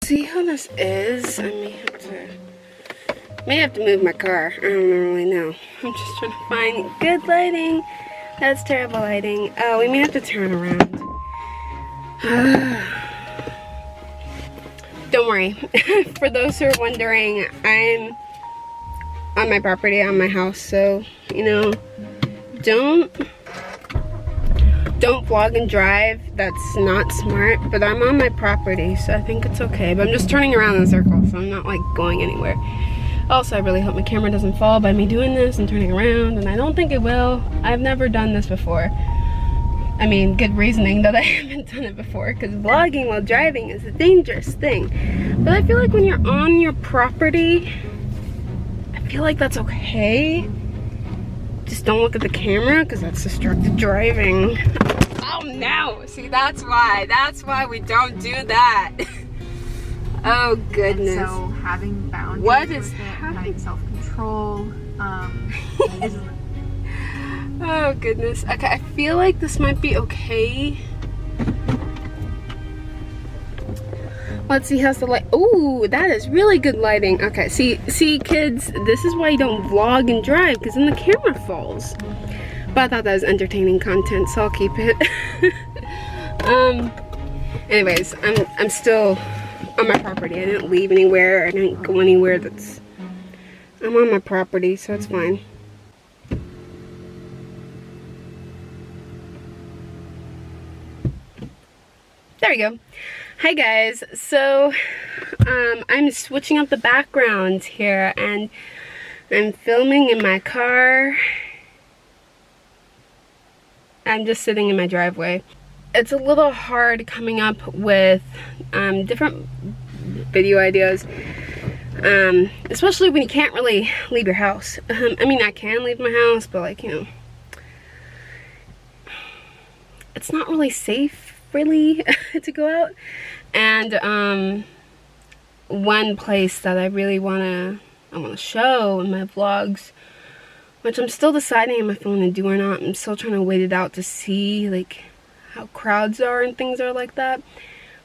see how this is. I may have to move my car. I don't really know. I'm just trying to find good lighting. That's terrible lighting. Oh, we may have to turn around. Don't worry. For those who are wondering, I'm on my property, on my house, so, you know, don't vlog and drive. That's not smart, but I'm on my property, so I think it's okay. But I'm just turning around in a circle, so I'm not like going anywhere. Also, I really hope my camera doesn't fall by me doing this and turning around, and I don't think it will. I've never done this before. I mean, good reasoning that I haven't done it before, because vlogging while driving is a dangerous thing. But I feel like when you're on your property, I feel like that's okay. Just don't look at the camera, because that's distracted driving. Oh no! See, that's why we don't do that. Oh goodness. And so having boundaries, what is happening? Self-control, oh goodness. Okay, I feel like this might be okay. Let's see, how's the light? Ooh, that is really good lighting. Okay, see kids, this is why you don't vlog and drive, because then the camera falls. But I thought that was entertaining content, so I'll keep it. Anyways, I'm still on my property. I didn't leave anywhere. I didn't go anywhere. I'm on my property, so it's fine. There we go. Hi guys. So I'm switching up the background here, and I'm filming in my car. I'm just sitting in my driveway. It's a little hard coming up with different video ideas, especially when you can't really leave your house. I mean, I can leave my house, but like, you know, it's not really safe really to go out. And one place that I really wanna show in my vlogs, which I'm still deciding if I want to do or not. I'm still trying to wait it out to see like how crowds are and things are like that.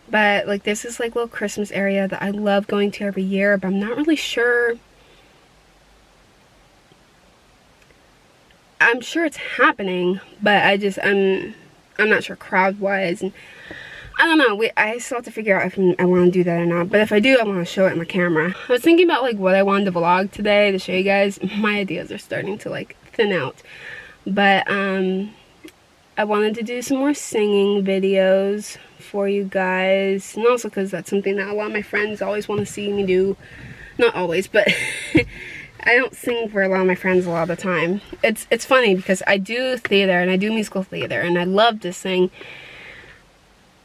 But like there's this like little Christmas area that I love going to every year, but I'm not really sure. I'm sure it's happening, but I'm not sure crowd wise, and I don't know. I still have to figure out if I want to do that or not. But if I do, I want to show it on my camera. I was thinking about like what I wanted to vlog today to show you guys. My ideas are starting to like thin out. But I wanted to do some more singing videos for you guys. And also because that's something that a lot of my friends always want to see me do. Not always, but I don't sing for a lot of my friends a lot of the time. It's funny because I do theater and I do musical theater and I love to sing.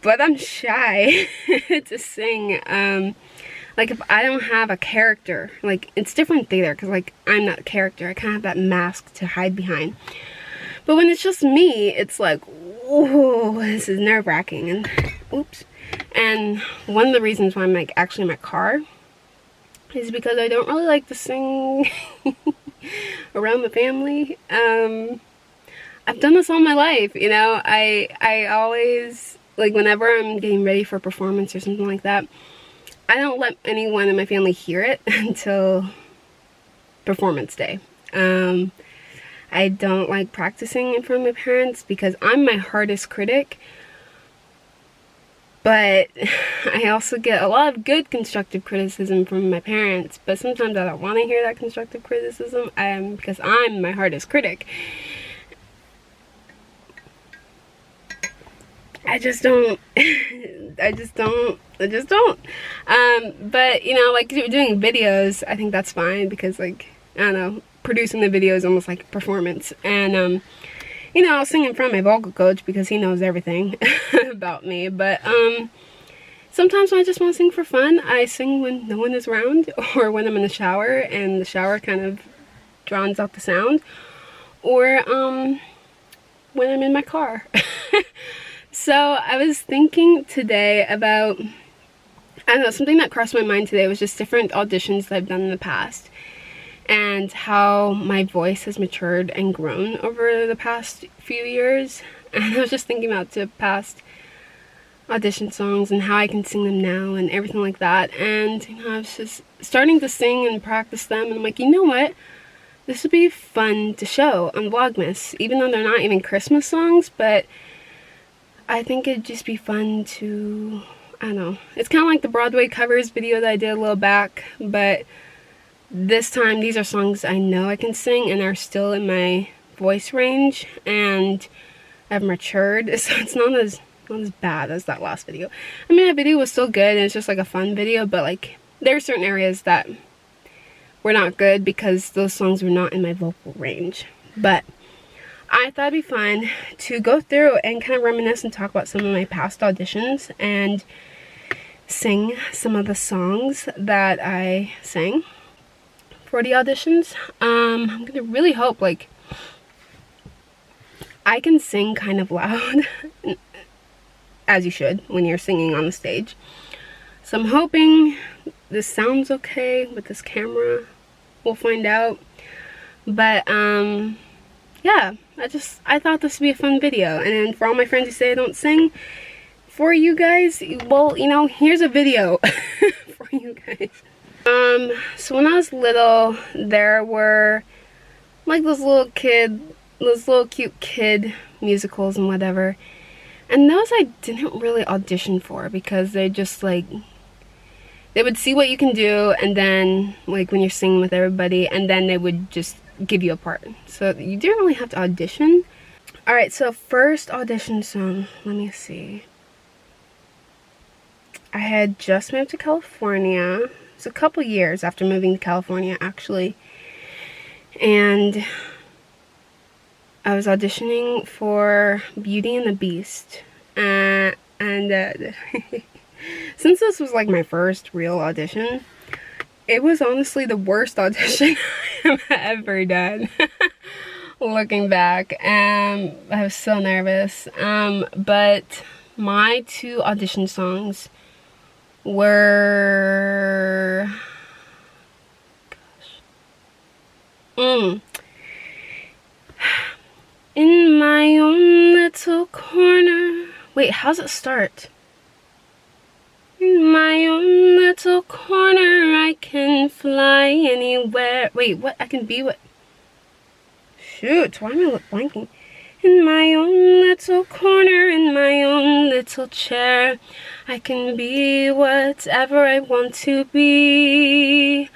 But I'm shy to sing. Like if I don't have a character, like it's different theater because like I'm not a character. I kind of have that mask to hide behind. But when it's just me, it's like, whoa, this is nerve-wracking. And oops. And one of the reasons why I'm like actually in my car is because I don't really like to sing around the family. I've done this all my life, you know. I always, like whenever I'm getting ready for a performance or something like that, I don't let anyone in my family hear it until performance day. I don't like practicing in front of my parents because I'm my hardest critic. But I also get a lot of good constructive criticism from my parents. But sometimes I don't want to hear that constructive criticism because I'm my hardest critic. I just don't. But, you know, like doing videos, I think that's fine because, like, I don't know, producing the video is almost like a performance. And, you know, I'll sing in front of my vocal coach because he knows everything about me. But sometimes when I just want to sing for fun, I sing when no one is around or when I'm in the shower and the shower kind of drowns out the sound, or when I'm in my car. So I was thinking today about, I don't know, something that crossed my mind today was just different auditions that I've done in the past and how my voice has matured and grown over the past few years. And I was just thinking about the past audition songs and how I can sing them now and everything like that. And you know, I was just starting to sing and practice them, and I'm like, you know what? This would be fun to show on Vlogmas, even though they're not even Christmas songs, but I think it'd just be fun to, I don't know. It's kind of like the Broadway covers video that I did a little back, but this time these are songs I know I can sing and are still in my voice range, and I've matured, so it's not as bad as that last video. I mean, that video was still good and it's just like a fun video, but like there are certain areas that were not good because those songs were not in my vocal range. But I thought it'd be fun to go through and kind of reminisce and talk about some of my past auditions and sing some of the songs that I sang for the auditions. I'm gonna really hope like I can sing kind of loud as you should when you're singing on the stage. So I'm hoping this sounds okay with this camera. We'll find out. But yeah, I thought this would be a fun video. And then for all my friends who say I don't sing, for you guys, well, you know, here's a video for you guys. So when I was little, there were like those little cute kid musicals and whatever. And those I didn't really audition for because they just like, they would see what you can do, and then like when you're singing with everybody, and then they would just give you a part. So you didn't really have to audition. Alright, so first audition song, let me see. I had just moved to California. It's a couple years after moving to California actually. And I was auditioning for Beauty and the Beast, and since this was like my first real audition, it was honestly the worst audition I've ever done. Looking back, I was so nervous. But my two audition songs were, in my own little corner. Wait, how's it start? In my own little corner, I can fly anywhere. Wait, what? I can be what? Shoot, why am I blanking? In my own little corner, in my own little chair, I can be whatever I want to be.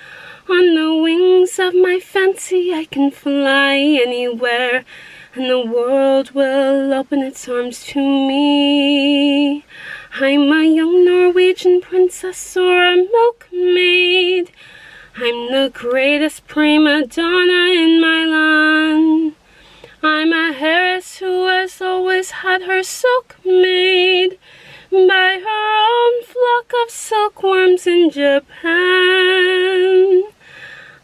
On the wings of my fancy, I can fly anywhere, and the world will open its arms to me. I'm a young Norwegian princess or a milkmaid. I'm the greatest prima donna in my land. I'm a heiress who has always had her silk made by her own flock of silkworms in Japan.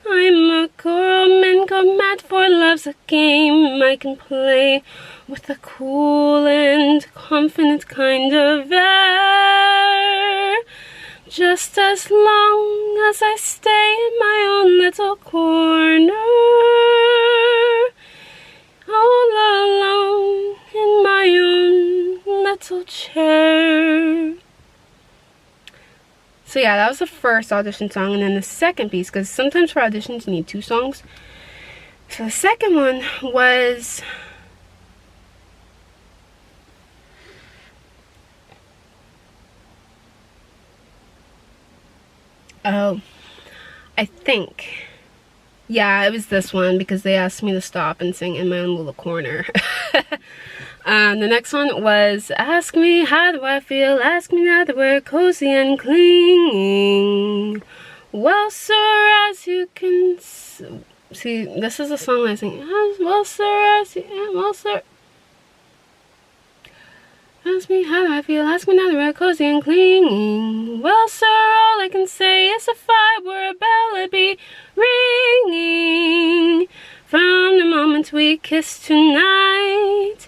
I'm a girl, men go mad for, love's a game I can play with a cool and confident kind of air. Just as long as I stay in my own little corner, all alone in my own little chair. So yeah, that was the first audition song, and then the second piece, because sometimes for auditions you need two songs. So the second one was I think, yeah, it was this one because they asked me to stop and sing in my own little corner. The next one was Ask Me How Do I Feel, Ask Me Now That We're Cozy and Clinging. Well, sir, as you can see, this is a song I sing. Well, sir, well, sir. Ask me how do I feel, ask me now that we're cozy and clinging. Well, sir, all I can say is if I were a bell, I'd be ringing from the moment we kissed tonight.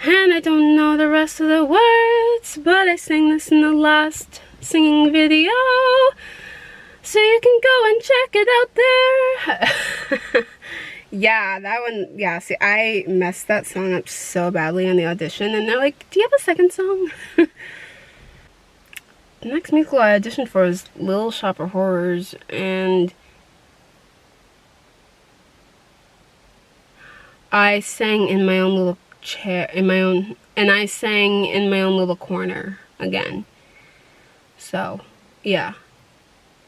And I don't know the rest of the words, but I sang this in the last singing video, so you can go and check it out there. Yeah, that one, yeah, see, I messed that song up so badly on the audition, and they're like, do you have a second song? The next musical I auditioned for was Little Shop of Horrors, and I sang in my own little chair, and I sang in my own little corner again. So, yeah.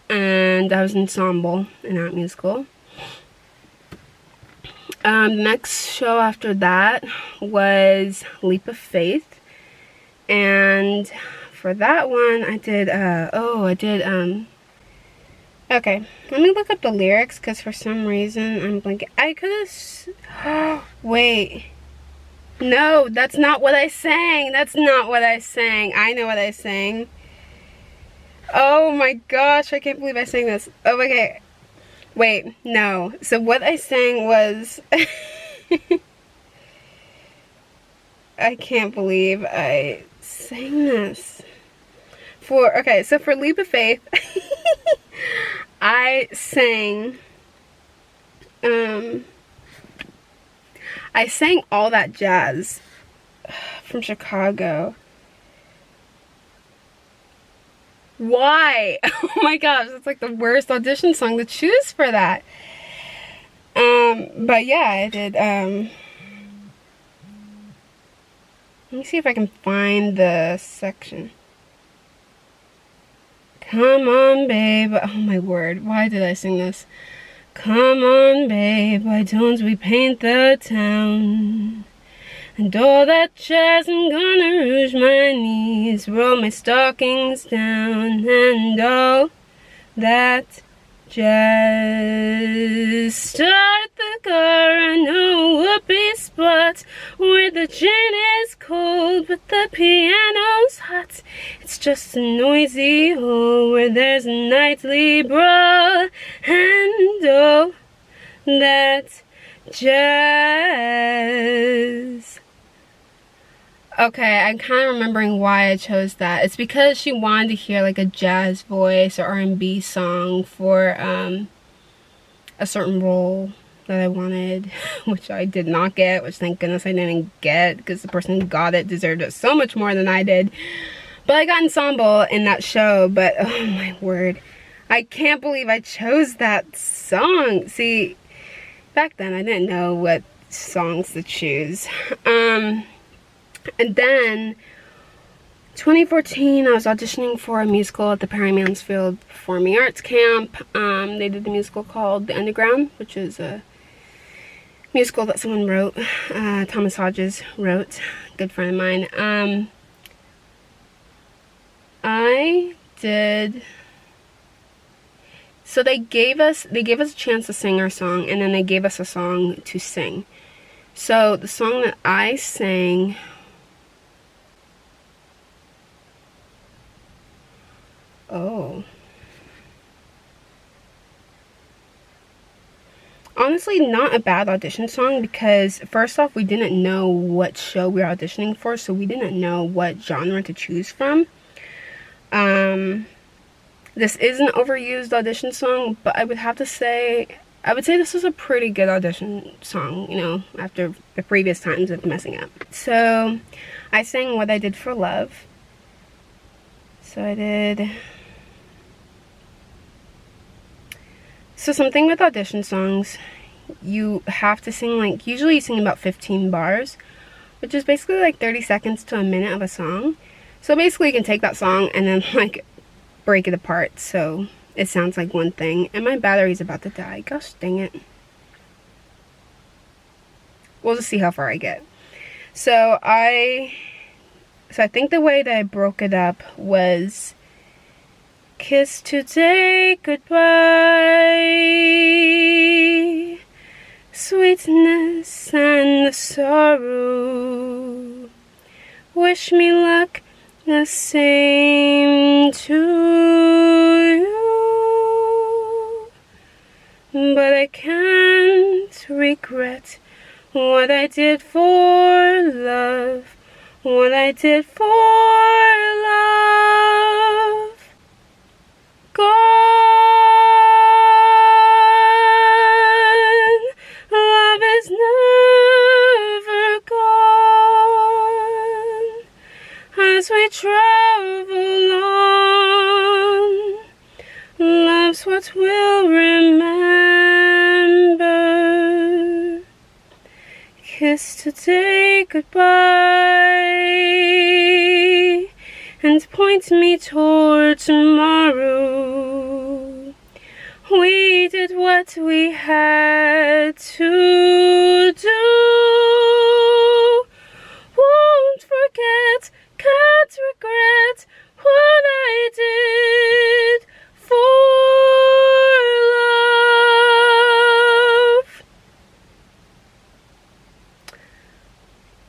And I was ensemble in that musical. Next show after that was Leap of Faith, and for that one I did okay, let me look up the lyrics because for some reason I'm blanking. I could have wait, no, that's not what I sang. That's not what I sang. I know what I sang. Oh my gosh, I can't believe I sang this. Oh, okay. Wait, no. So what I sang was I can't believe I sang this. Okay, so for Leap of Faith, I sang All That Jazz from Chicago. Why? Oh my gosh, that's like the worst audition song to choose for that. But yeah, I did, let me see if I can find the section. Come on, babe. Oh my word, why did I sing this? Come on, babe, why don't we paint the town? And all that jazz, I'm gonna rouge my knees, roll my stockings down, and all that jazz. Start the car on a whoopee spot where the gin is cold but the piano's hot. It's just a noisy hole where there's a nightly brawl, and all that jazz. Okay, I'm kind of remembering why I chose that. It's because she wanted to hear like a jazz voice or R&B song for a certain role that I wanted, which I did not get, which thank goodness I didn't get, because the person who got it deserved it so much more than I did. But I got ensemble in that show, but oh my word, I can't believe I chose that song. See, back then I didn't know what songs to choose. And then 2014 I was auditioning for a musical at the Perry Mansfield Performing Arts Camp. They did a musical called The Underground, which is a musical that someone wrote, Thomas Hodges wrote, a good friend of mine. So they gave us a chance to sing our song, and then they gave us a song to sing. So the song that I sang, honestly, not a bad audition song, because first off, we didn't know what show we were auditioning for, so we didn't know what genre to choose from. This is an overused audition song, but I would say this was a pretty good audition song, you know, after the previous times of messing up. So I sang What I Did for Love. So something with audition songs, you have to sing, like, usually you sing about 15 bars, which is basically like 30 seconds to a minute of a song. So basically you can take that song and then like break it apart so it sounds like one thing. And my battery's about to die. Gosh dang it. We'll just see how far I get. So I think the way that I broke it up was kiss today, goodbye, sweetness and the sorrow, wish me luck, the same to you, but I can't regret what I did for love, what I did for love. Gone that's what we'll remember. Kiss today goodbye, and point me toward tomorrow. We did what we had to do. Won't forget, can't regret what I did for love.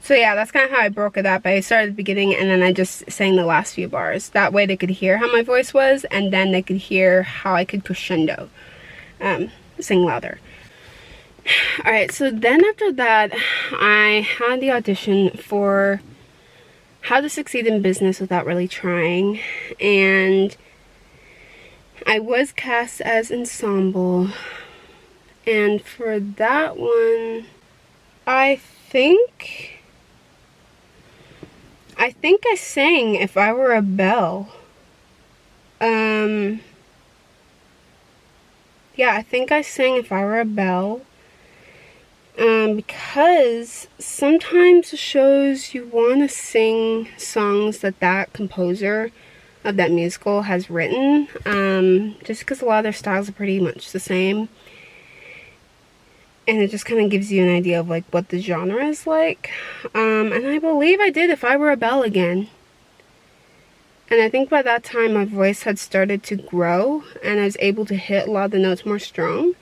So yeah, that's kind of how I broke it up. I started at the beginning and then I just sang the last few bars. That way they could hear how my voice was, and then they could hear how I could crescendo, sing louder. Alright, so then after that, I had the audition for How to Succeed in Business Without Really Trying, and I was cast as ensemble, and for that one, I think I sang If I Were a Bell. Yeah, I think I sang If I Were a Bell. Because sometimes the shows you want to sing songs that composer of that musical has written, just because a lot of their styles are pretty much the same, and it just kind of gives you an idea of like what the genre is like. And I believe I did If I Were a Bell again, and I think by that time my voice had started to grow and I was able to hit a lot of the notes more strong.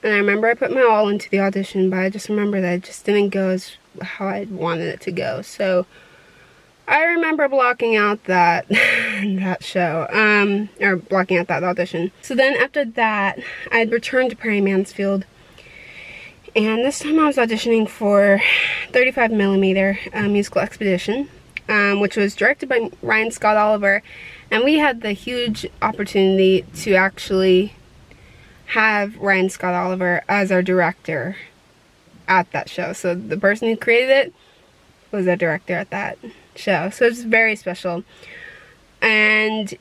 And I remember I put my all into the audition, but I just remember that it just didn't go as how I wanted it to go. So I remember blocking out that that show, or blocking out that audition. So then after that, I had returned to Prairie Mansfield, and this time I was auditioning for 35mm Musical Expedition, which was directed by Ryan Scott Oliver, and we had the huge opportunity to actually have Ryan Scott Oliver as our director at that show. So the person who created it was our director at that show. So it's very special. And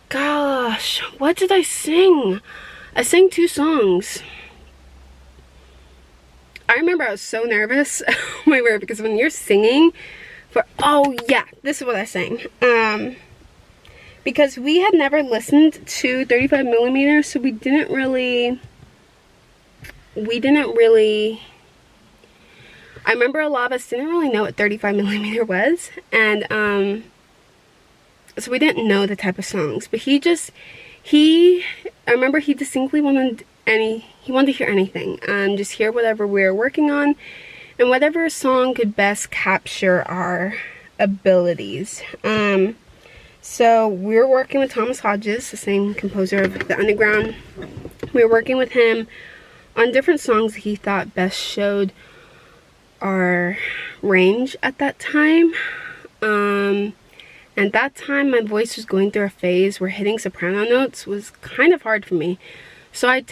gosh, what did I sing? I sang 2 songs. I remember I was so nervous. Oh my word, because when you're singing for, oh yeah, this is what I sang. Because we had never listened to 35mm, so we didn't really, I remember a lot of us didn't really know what 35mm was, and so we didn't know the type of songs, but I remember he distinctly wanted he wanted to hear anything, just hear whatever we were working on, and whatever song could best capture our abilities. So we were working with Thomas Hodges, the same composer of The Underground. We were working with him on different songs that he thought best showed our range at that time. At that time, my voice was going through a phase where hitting soprano notes was kind of hard for me. So I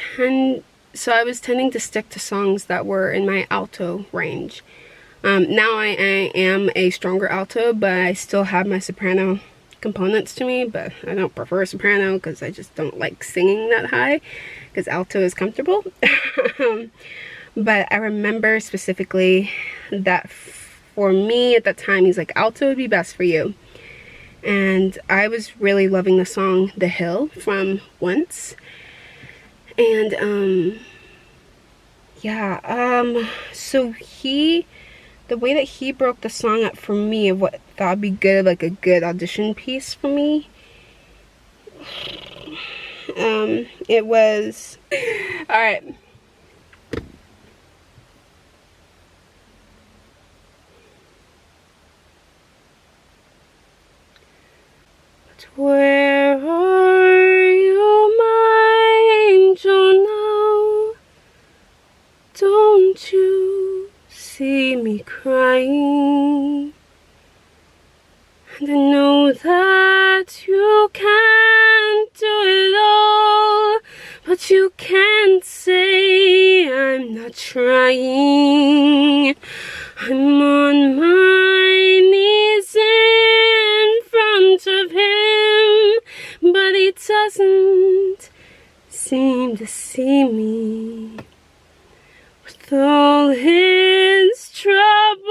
was tending to stick to songs that were in my alto range. Now I am a stronger alto, but I still have my soprano components to me, but I don't prefer soprano because I just don't like singing that high, because alto is comfortable. But I remember specifically that for me at that time, he's like, alto would be best for you. And I was really loving the song The Hill from Once. And yeah, so the way that he broke the song up for me of what that would be good, like a good audition piece for me, it was, all right. But where are you, my angel, now? Don't you see me crying? And I know that you can't do it all, but you can't say I'm not trying. I'm on my knees in front of doesn't seem to see me. With all his troubles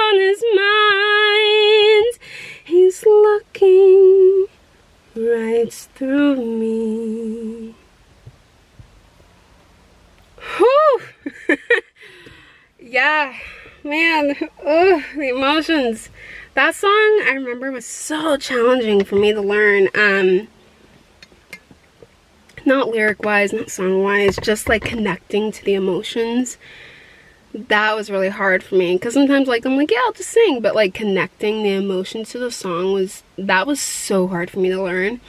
on his mind, he's looking right through me. Whew! Yeah, man, ugh, the emotions. That song, I remember, was so challenging for me to learn. Not lyric-wise, not song-wise, just like connecting to the emotions. That was really hard for me, because sometimes like I'm like, yeah, I'll just sing, but like connecting the emotion to the song was so hard for me to learn.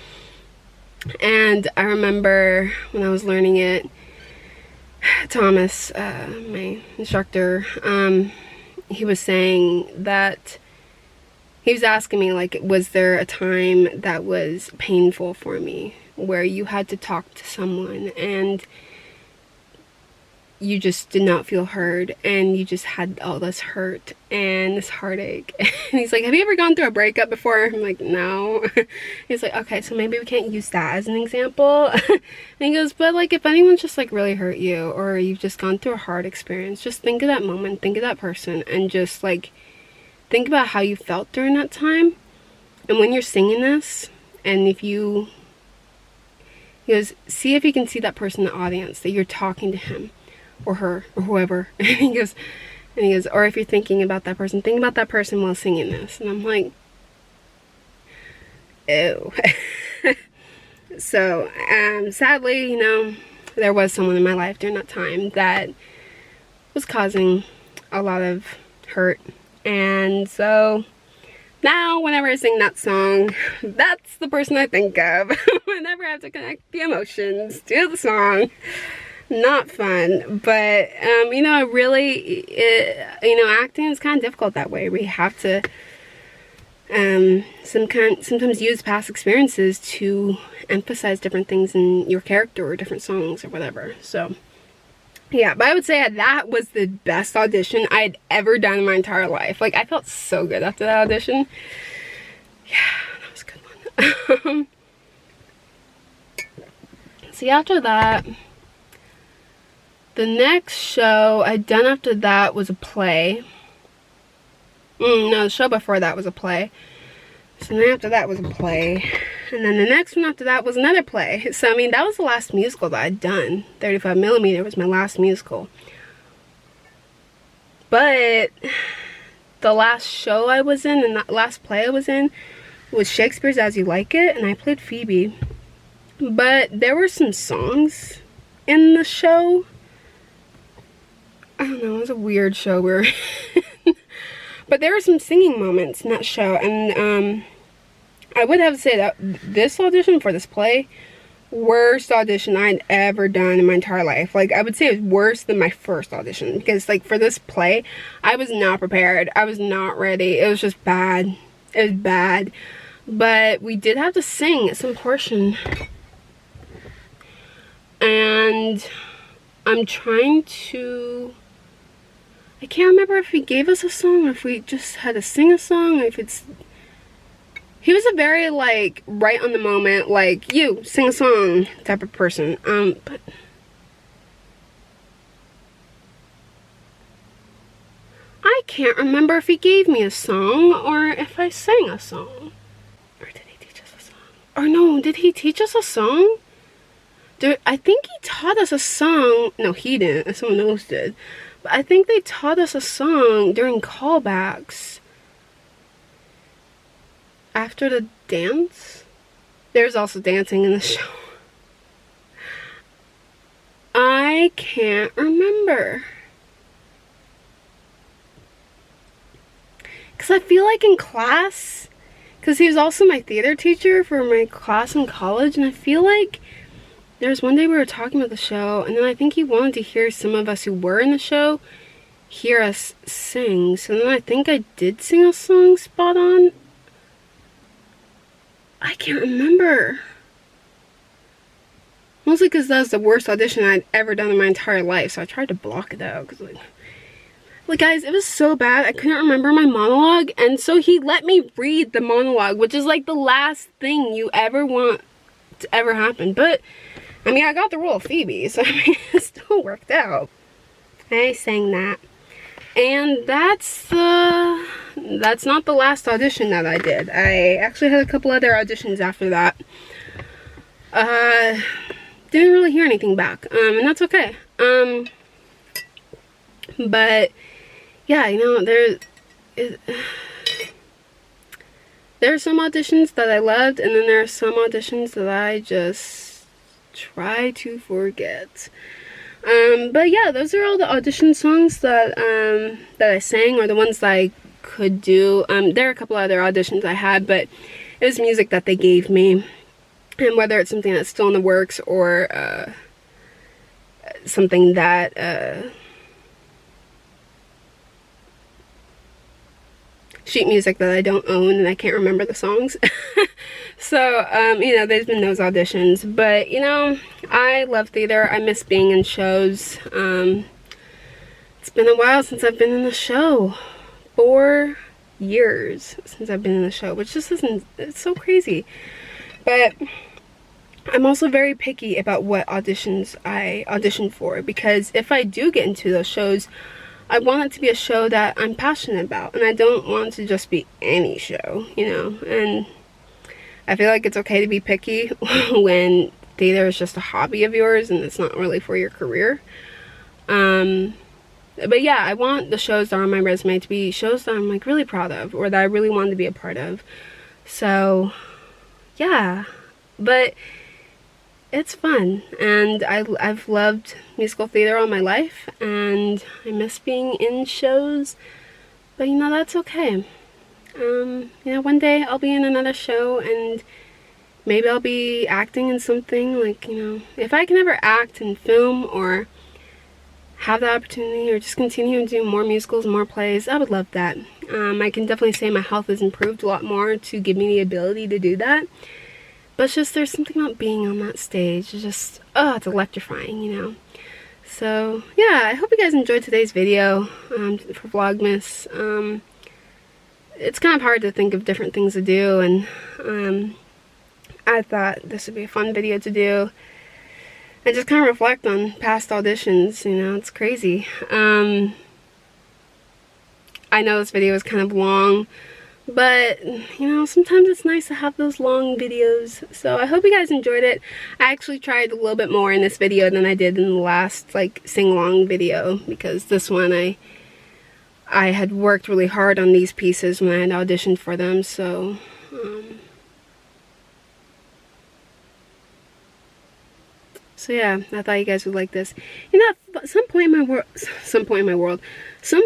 And I remember when I was learning it, Thomas, my instructor, he was saying that he was asking me, like, was there a time that was painful for me where you had to talk to someone and you just did not feel heard and you just had all this hurt and this heartache? And he's like, have you ever gone through a breakup before? I'm like, no. He's like, okay, so maybe we can't use that as an example. And he goes, but like if anyone's just like really hurt you or you've just gone through a hard experience, just think of that moment, think of that person, and just like think about how you felt during that time. And when you're singing this, and if you, he goes, see if you can see that person in the audience, that you're talking to him or her or whoever. And he goes, or if you're thinking about that person, think about that person while singing this. And I'm like, ew. So sadly, you know, there was someone in my life during that time that was causing a lot of hurt. And so now whenever I sing that song, that's the person I think of whenever I have to connect the emotions to the song. Not fun, but you know, really, you know, acting is kind of difficult that way. We have to sometimes use past experiences to emphasize different things in your character or different songs or whatever. So yeah, but I would say that was the best audition I'd ever done in my entire life. Like, I felt so good after that audition. Yeah, that was a good one. See, after that, the next show I'd done after that was a play. No, the show before that was a play. So then after that was a play. And then the next one after that was another play. So, I mean, that was the last musical that I'd done. 35mm was my last musical. But the last show I was in, and that last play I was in, was Shakespeare's As You Like It, and I played Phoebe. But there were some songs in the show. I don't know, it was a weird show we were in. But there were some singing moments in that show, and I would have to say that this audition for this play, worst audition I'd ever done in my entire life. Like, I would say it was worse than my first audition, because like for this play, I was not prepared. I was not ready. It was just bad. It was bad. But we did have to sing some portion. And I'm trying to, I can't remember if he gave us a song or if we just had to sing a song, or if it's, he was a very like right on the moment, like, you sing a song type of person. But I can't remember if he gave me a song or if I sang a song. Or did he teach us a song? Or no, did he teach us a song? I think he taught us a song. No, he didn't. Someone else did. But I think they taught us a song during callbacks. After the dance. There's also dancing in the show. I can't remember. Because I feel like in class, because he was also my theater teacher for my class in college, and I feel like there was one day we were talking about the show, and then I think he wanted to hear some of us who were in the show hear us sing. So then I think I did sing a song spot on. I can't remember. Mostly because that was the worst audition I'd ever done in my entire life, so I tried to block it out. Cause like guys, it was so bad I couldn't remember my monologue, and so he let me read the monologue, which is like the last thing you ever want ever happened. But I mean, I got the role of Phoebe, so I mean, it still worked out. I sang that. And that's not the last audition that I did. I actually had a couple other auditions after that. Didn't really hear anything back, and that's okay. But yeah, you know, there are some auditions that I loved, and then there are some auditions that I just try to forget. But yeah, those are all the audition songs that I sang, or the ones that I could do. There are a couple other auditions I had, but it was music that they gave me. And whether it's something that's still in the works, or something that sheet music that I don't own and I can't remember the songs. So you know, there's been those auditions. But you know, I love theater. I miss being in shows. It's been a while since I've been in a show. 4 years since I've been in the show, which just isn't, it's so crazy. But I'm also very picky about what auditions I audition for, because if I do get into those shows, I want it to be a show that I'm passionate about, and I don't want it to just be any show, you know. And I feel like it's okay to be picky when theater is just a hobby of yours and it's not really for your career. But yeah, I want the shows that are on my resume to be shows that I'm like really proud of, or that I really want to be a part of. So yeah, but it's fun, and I've loved musical theater all my life, and I miss being in shows, but you know, that's okay. You know, one day I'll be in another show, and maybe I'll be acting in something, like, you know, if I can ever act and film, or have the opportunity, or just continue to do more musicals, more plays, I would love that. I can definitely say my health has improved a lot more to give me the ability to do that. But it's just, there's something about being on that stage. It's just, oh, it's electrifying, you know. So, yeah, I hope you guys enjoyed today's video for Vlogmas. It's kind of hard to think of different things to do, and I thought this would be a fun video to do. And just kind of reflect on past auditions, you know, it's crazy. I know this video is kind of long, but you know, sometimes it's nice to have those long videos. So I hope you guys enjoyed it. I actually tried a little bit more in this video than I did in the last like sing-along video, because this one I had worked really hard on these pieces when I had auditioned for them. So so yeah, I thought you guys would like this. You know, at some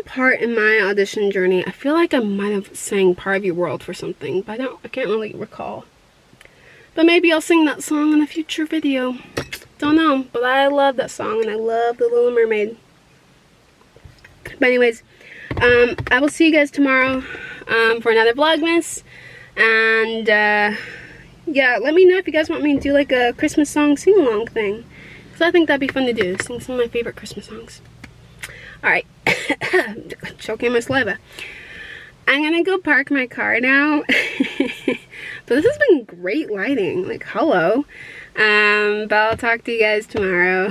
part in my audition journey, I feel like I might have sang Part of Your World for something, but I can't really recall. But maybe I'll sing that song in a future video. Don't know, but I love that song, and I love The Little Mermaid. But anyways, I will see you guys tomorrow for another Vlogmas, and yeah, let me know if you guys want me to do like a Christmas song sing-along thing, because I think that'd be fun to do, sing some of my favorite Christmas songs. Alright, choking my saliva. I'm gonna go park my car now. But this has been great lighting, like hello. But I'll talk to you guys tomorrow.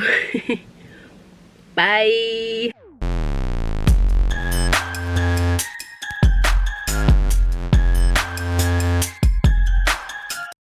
Bye.